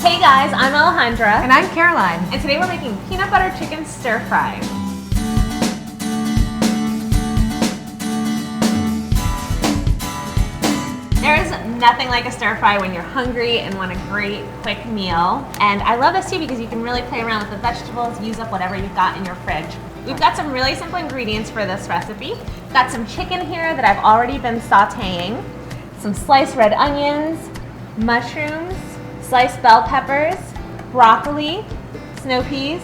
Hey guys, I'm Alejandra. And I'm Caroline. And today we're making peanut butter chicken stir fry. There is nothing like a stir fry when you're hungry and want a great quick meal. And I love this too because you can really play around with the vegetables, use up whatever you've got in your fridge. We've got some really simple ingredients for this recipe. Got some chicken here that I've already been sauteing, some sliced red onions, mushrooms, sliced bell peppers, broccoli, snow peas.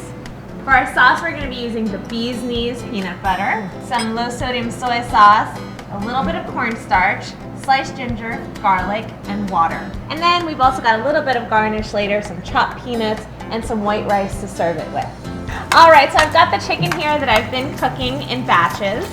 For our sauce, we're going to be using the bee's knees peanut butter, some low sodium soy sauce, a little bit of cornstarch, sliced ginger, garlic, and water. And then we've also got a little bit of garnish later, some chopped peanuts, and some white rice to serve it with. All right, so I've got the chicken here that I've been cooking in batches.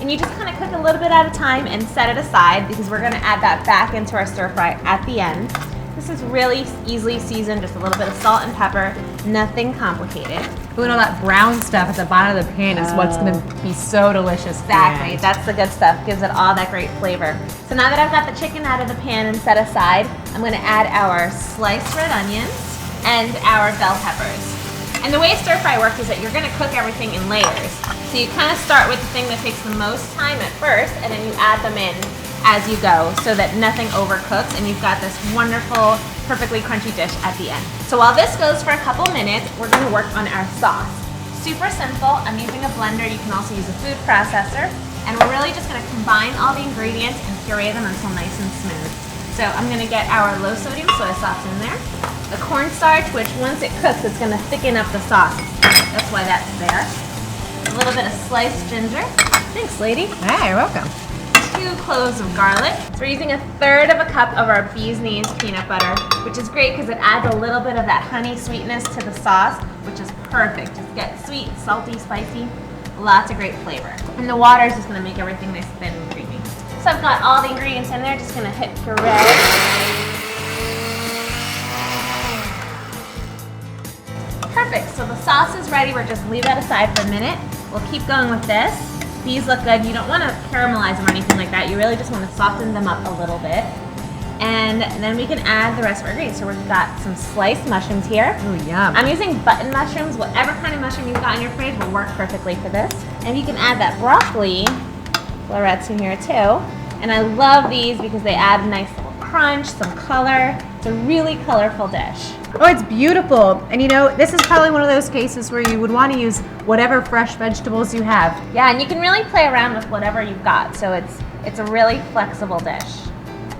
And you just kind of cook a little bit at a time and set it aside because we're going to add that back into our stir fry at the end. This is really easily seasoned, just a little bit of salt and pepper, nothing complicated. Ooh, and all that brown stuff at the bottom of the pan is what's going to be so delicious. Exactly, that's the good stuff, gives it all that great flavor. So now that I've got the chicken out of the pan and set aside, I'm going to add our sliced red onions and our bell peppers. And the way stir fry works is that you're going to cook everything in layers. So you kind of start with the thing that takes the most time at first, and then you add them in as you go so that nothing overcooks, and you've got this wonderful, perfectly crunchy dish at the end. So while this goes for a couple minutes, we're going to work on our sauce. Super simple. I'm using a blender. You can also use a food processor. And we're really just going to combine all the ingredients and puree them until nice and smooth. So I'm going to get our low sodium soy sauce in there. The cornstarch, which once it cooks, it's going to thicken up the sauce. That's why that's there. A little bit of sliced ginger. Thanks, lady. Hey, you're welcome. 2 cloves of garlic. So we're using 1/3 of a cup of our bee's knees peanut butter, which is great because it adds a little bit of that honey sweetness to the sauce, which is perfect. Just get sweet, salty, spicy, lots of great flavor. And the water is just going to make everything nice, thin, and creamy. So I've got all the ingredients in there, just going to hit puree. Perfect, so the sauce is ready. We're just leave that aside for a minute. We'll keep going with this. These look good. You don't want to caramelize them or anything like that. You really just want to soften them up a little bit. And then we can add the rest of our ingredients. So we've got some sliced mushrooms here. Oh, yum. I'm using button mushrooms. Whatever kind of mushroom you've got in your fridge will work perfectly for this. And you can add that broccoli florets in here too. And I love these because they add a nice little crunch, some color. It's a really colorful dish. Oh, it's beautiful. And you know, this is probably one of those cases where you would want to use whatever fresh vegetables you have. Yeah, and you can really play around with whatever you've got. So it's a really flexible dish.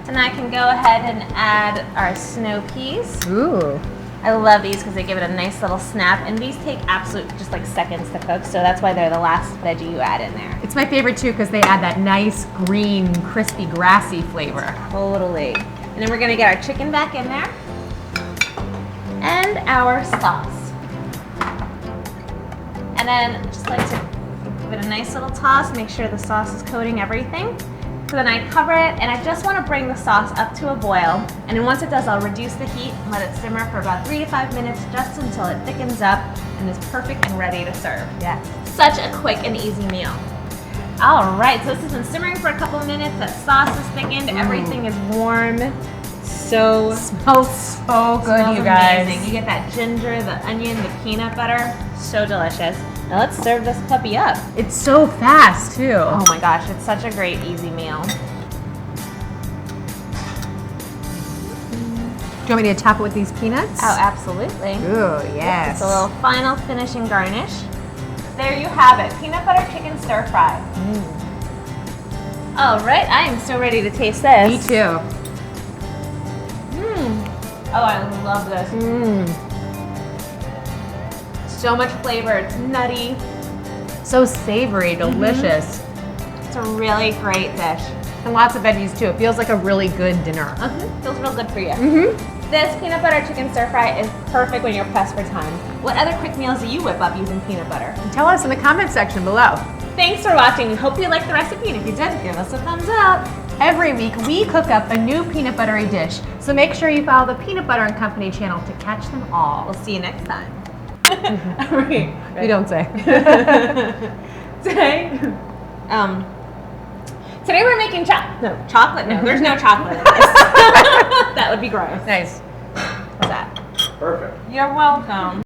So now I can go ahead and add our snow peas. Ooh. I love these because they give it a nice little snap, and these take absolute just like seconds to cook, so that's why they're the last veggie you add in there. It's my favorite too because they add that nice green, crispy, grassy flavor. Totally. And then we're gonna get our chicken back in there. And our sauce. And then just like to give it a nice little toss, make sure the sauce is coating everything. So then I cover it, and I just want to bring the sauce up to a boil. And then once it does, I'll reduce the heat and let it simmer for about 3 to 5 minutes, just until it thickens up and is perfect and ready to serve. Yes. Such a quick and easy meal. All right, so this has been simmering for a couple of minutes. That sauce is thickened, everything is warm. So Smells so good, smells you guys. amazing. You get that ginger, the onion, the peanut butter. So delicious. Now let's serve this puppy up. It's so fast too. Oh my gosh, it's such a great, easy meal. Do you want me to top it with these peanuts? Oh, absolutely. Ooh, yes. It's a little final finishing garnish. There you have it, peanut butter chicken stir fry. All right, I am so ready to taste this. Me too. Oh, I love this. So much flavor, it's nutty. So savory, delicious. It's a really great dish. And lots of veggies too. It feels like a really good dinner. Feels real good for you. This peanut butter chicken stir fry is perfect when you're pressed for time. What other quick meals do you whip up using peanut butter? Tell us in the comment section below. Thanks for watching. We hope you liked the recipe, and if you did, give us a thumbs up. Every week we cook up a new peanut buttery dish, so make sure you follow the Peanut Butter and Company channel to catch them all. We'll see you next time. We don't say. Today we're making chocolate. No, there's no chocolate in this. That would be gross. Nice. What's that? Perfect. You're welcome.